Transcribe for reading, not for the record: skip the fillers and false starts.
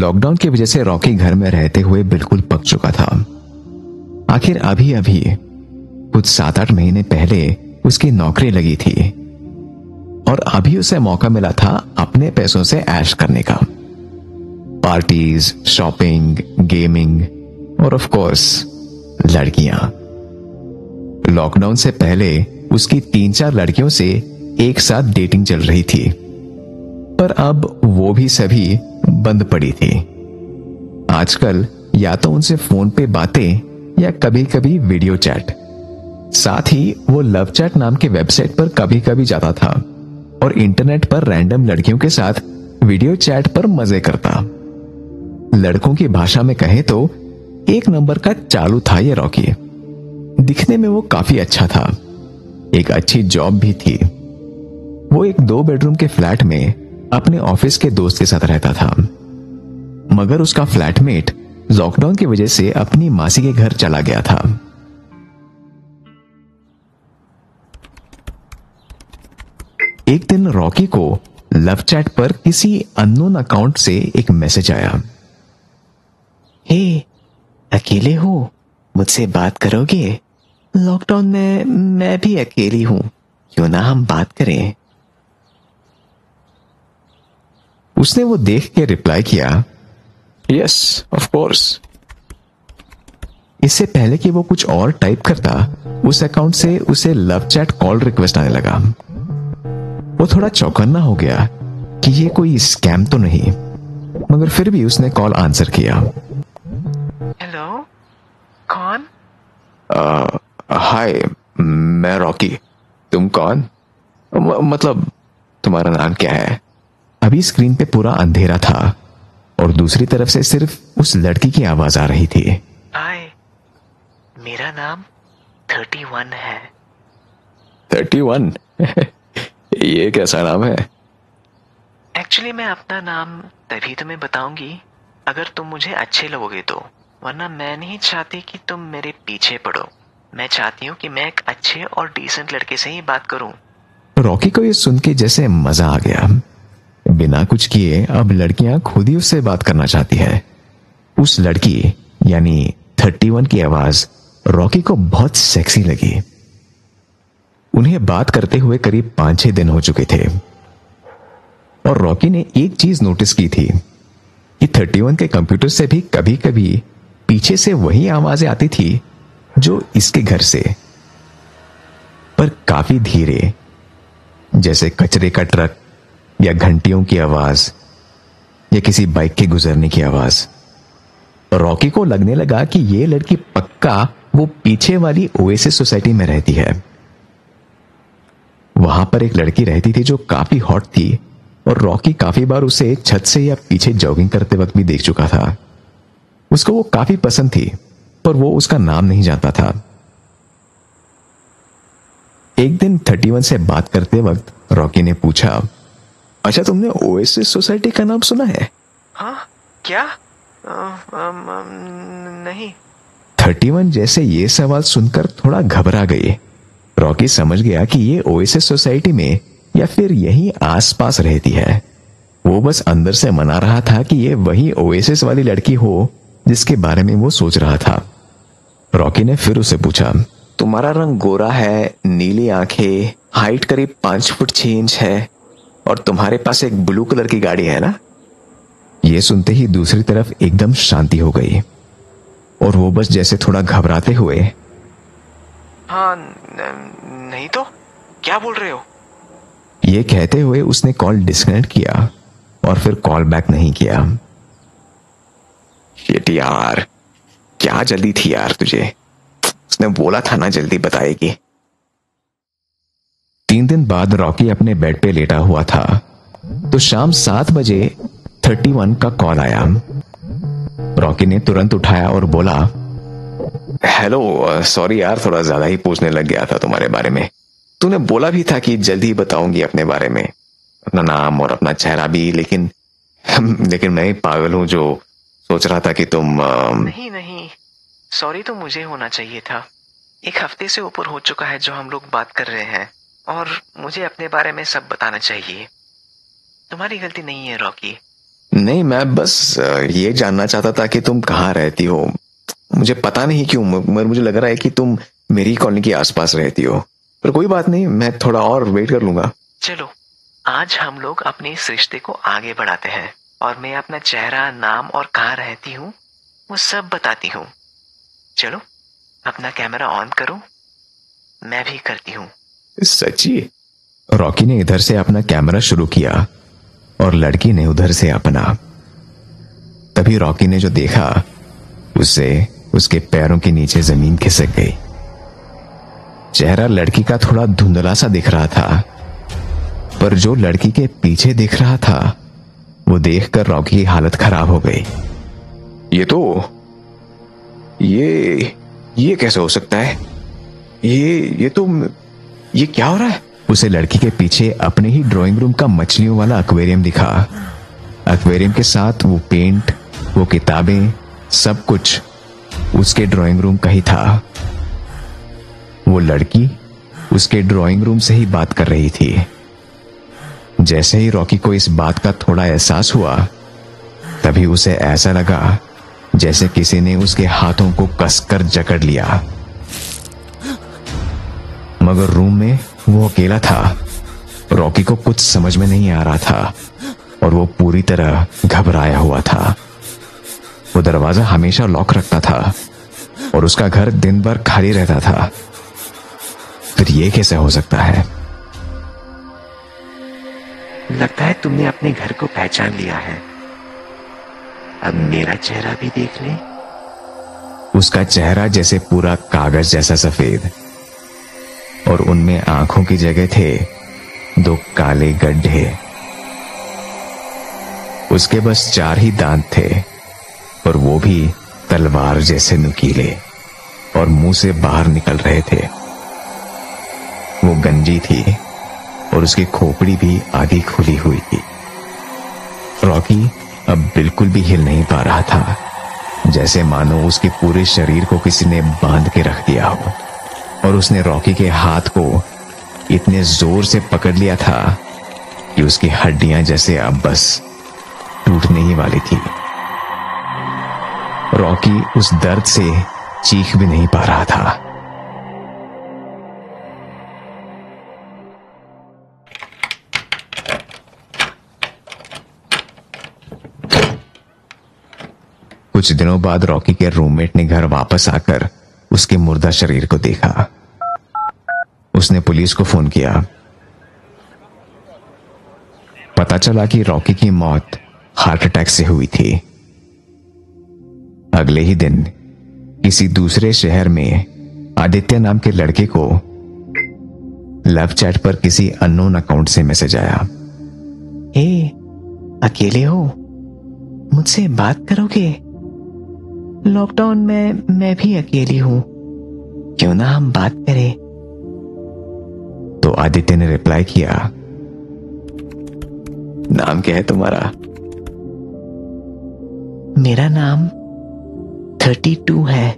Lockdown की वजह से रॉकी घर में रहते हुए बिल्कुल पक चुका था। आखिर अभी अभी कुछ 7-8 महीने पहले उसकी नौकरी लगी थी और अभी उसे मौका मिला था अपने पैसों से ऐश करने का। पार्टीज, शॉपिंग, गेमिंग और ऑफ कोर्स लड़कियां। लॉकडाउन से पहले उसकी 3-4 लड़कियों से एक साथ डेटिंग चल रही थी, पर अब वो भी सभी बंद पड़ी थी। आजकल या तो उनसे फोन पे बातें या कभी कभी वीडियो चैट। साथ ही वो लव चैट नाम के वेबसाइट पर कभी कभी जाता था और इंटरनेट पर रैंडम लड़कियों के साथ वीडियो चैट पर मजे करता। लड़कों की भाषा में कहें तो एक नंबर का चालू था ये रॉकी। दिखने में वो काफी अच्छा था, एक अच्छी जॉब भी थी। वो एक 2 बेडरूम के फ्लैट में अपने ऑफिस के दोस्त के साथ रहता था, मगर उसका फ्लैटमेट लॉकडाउन की वजह से अपनी मासी के घर चला गया था। एक दिन रॉकी को लव चैट पर किसी अननोन अकाउंट से एक मैसेज आया। हे, अकेले हो? मुझसे बात करोगे? लॉकडाउन में मैं भी अकेली हूं, क्यों ना हम बात करें? उसने वो देख के रिप्लाई किया, यस ऑफ कोर्स। इससे पहले कि वो कुछ और टाइप करता, उस अकाउंट से उसे लव चैट कॉल रिक्वेस्ट आने लगा। वो थोड़ा चौकन्ना हो गया कि ये कोई स्कैम तो नहीं, मगर फिर भी उसने कॉल आंसर किया। हेलो, कौन? हाय, मैं रॉकी। तुम कौन? मतलब तुम्हारा नाम क्या है? अभी स्क्रीन पे पूरा अंधेरा था और दूसरी तरफ से सिर्फ उस लड़की की आवाज आ रही थी। हाय, मेरा नाम 31 है। 31? ये कैसा नाम है? एक्चुअली मैं अपना नाम तभी तुम्हें बताऊंगी अगर तुम मुझे अच्छे लगोगे तो, वरना मैं नहीं चाहती कि तुम मेरे पीछे पड़ो। मैं चाहती हूँ कि मैं एक अच्छे और डिसेंट लड़के से ही बात करूं। रॉकी को ये सुन के जैसे मजा आ गया। बिना कुछ किए अब लड़कियां खुद ही उससे बात करना चाहती है। उस लड़की यानी 31 की आवाज रॉकी को बहुत सेक्सी लगी। उन्हें बात करते हुए करीब 5-6 दिन हो चुके थे और रॉकी ने एक चीज नोटिस की थी कि 31 के कंप्यूटर से भी कभी कभी पीछे से वही आवाजें आती थी जो इसके घर से, पर काफी धीरे, जैसे कचरे का ट्रक या घंटियों की आवाज या किसी बाइक के गुजरने की आवाज। रॉकी को लगने लगा कि ये लड़की पक्का वो पीछे वाली ओएसिस सोसाइटी में रहती है। वहां पर एक लड़की रहती थी जो काफी हॉट थी और रॉकी काफी बार उसे छत से या पीछे जॉगिंग करते वक्त भी देख चुका था। उसको वो काफी पसंद थी, पर वो उसका नाम नहीं जानता था। एक दिन 31 से बात करते वक्त रॉकी ने पूछा, अच्छा तुमने ओएसिस सोसाइटी का नाम सुना है? हाँ, क्या? नहीं। 31 जैसे ये सवाल सुनकर थोड़ा घबरा गई। रॉकी समझ गया कि ये ओएसिस सोसाइटी में या फिर यहीं आसपास रहती है। वो बस अंदर से मना रहा था कि ये वही ओएसिस वाली लड़की हो जिसके बारे में वो सोच रहा था। रॉकी ने फिर उसे पूछा, तुम्हारा रंग गोरा है, नीली आंखें, हाइट करीब 5 फुट 6 इंच है और तुम्हारे पास एक ब्लू कलर की गाड़ी है ना? ये सुनते ही दूसरी तरफ एकदम शांति हो गई और वो बस जैसे थोड़ा घबराते हुए, हाँ, नहीं तो क्या बोल रहे हो? ये कहते हुए उसने कॉल डिस्कनेक्ट किया और फिर कॉल बैक नहीं किया। शिट यार, क्या जल्दी थी यार तुझे, उसने बोला था ना जल्दी बताएगी। 3 दिन बाद रॉकी अपने बेड पे लेटा हुआ था तो शाम 7 बजे 31 का कॉल आया। रॉकी ने तुरंत उठाया और बोला, हेलो, सॉरी यार, थोड़ा ज्यादा ही पूछने लग गया था तुम्हारे बारे में। तूने बोला भी था कि जल्दी बताऊंगी अपने बारे में, अपना नाम और अपना चेहरा भी, लेकिन मैं ही पागल हूं जो सोच रहा था कि तुम नहीं, सॉरी तो मुझे होना चाहिए था। 1 हफ्ते से ऊपर हो चुका है जो हम लोग बात कर रहे हैं और मुझे अपने बारे में सब बताना चाहिए। तुम्हारी गलती नहीं है रॉकी, नहीं, मैं बस ये जानना चाहता था कि तुम कहाँ रहती हो। मुझे पता नहीं क्यों, मगर मुझे लग रहा है कि तुम मेरी कॉलोनी के आसपास रहती हो। पर कोई बात नहीं, मैं थोड़ा और वेट कर लूंगा। चलो, आज हम लोग अपने इस रिश्ते को आगे बढ़ाते हैं और मैं अपना चेहरा, नाम और कहाँ रहती हूँ वो सब बताती हूँ। चलो, अपना कैमरा ऑन करो। मैं भी करती हूँ। सच्ची? रॉकी ने इधर से अपना कैमरा शुरू किया और लड़की ने उधर से अपना। तभी रॉकी ने जो देखा उससे उसके पैरों के नीचे जमीन खिसक गई। चेहरा लड़की का थोड़ा धुंधला सा दिख रहा था, पर जो लड़की के पीछे दिख रहा था वो देखकर रॉकी की हालत खराब हो गई। ये कैसे हो सकता है? ये क्या हो रहा है? उसे लड़की के पीछे अपने ही ड्राइंग रूम का मछलियों वाला एक्वेरियम दिखा। एक्वेरियम के साथ वो पेंट, वो किताबें, सब कुछ उसके ड्राइंग रूम का ही था। वो लड़की उसके ड्राइंग रूम से ही बात कर रही थी। जैसे ही रॉकी को इस बात का थोड़ा एहसास हुआ, तभी उसे ऐसा लगा जैसे किसी ने उसके हाथों को कसकर जकड़ लिया। मगर रूम में वो अकेला था। रॉकी को कुछ समझ में नहीं आ रहा था और वो पूरी तरह घबराया हुआ था। वो दरवाजा हमेशा लॉक रखता था और उसका घर दिन भर खाली रहता था। फिर ये कैसे हो सकता है? लगता है तुमने अपने घर को पहचान लिया है। अब मेरा चेहरा भी देख ले। उसका चेहरा जैसे पूरा कागज जैसा सफेद, और उनमें आंखों की जगह थे 2 काले गड्ढे। उसके बस 4 ही दांत थे, और वो भी तलवार जैसे नुकीले और मुंह से बाहर निकल रहे थे। वो गंजी थी और उसकी खोपड़ी भी आधी खुली हुई थी। रॉकी अब बिल्कुल भी हिल नहीं पा रहा था, जैसे मानो उसके पूरे शरीर को किसी ने बांध के रख दिया हो। और उसने रॉकी के हाथ को इतने जोर से पकड़ लिया था कि उसकी हड्डियां जैसे अब बस टूटने ही वाली थी। रॉकी उस दर्द से चीख भी नहीं पा रहा था। कुछ दिनों बाद रॉकी के रूममेट ने घर वापस आकर उसके मुर्दा शरीर को देखा। उसने पुलिस को फोन किया। पता चला कि रॉकी की मौत हार्ट अटैक से हुई थी। अगले ही दिन किसी दूसरे शहर में आदित्य नाम के लड़के को लव चैट पर किसी अननोन अकाउंट से मैसेज आया। हे, अकेले हो? मुझसे बात करोगे? लॉकडाउन में मैं भी अकेली हूं, क्यों ना हम बात करें? तो आदित्य ने रिप्लाई किया, नाम क्या है तुम्हारा? मेरा नाम 32 है।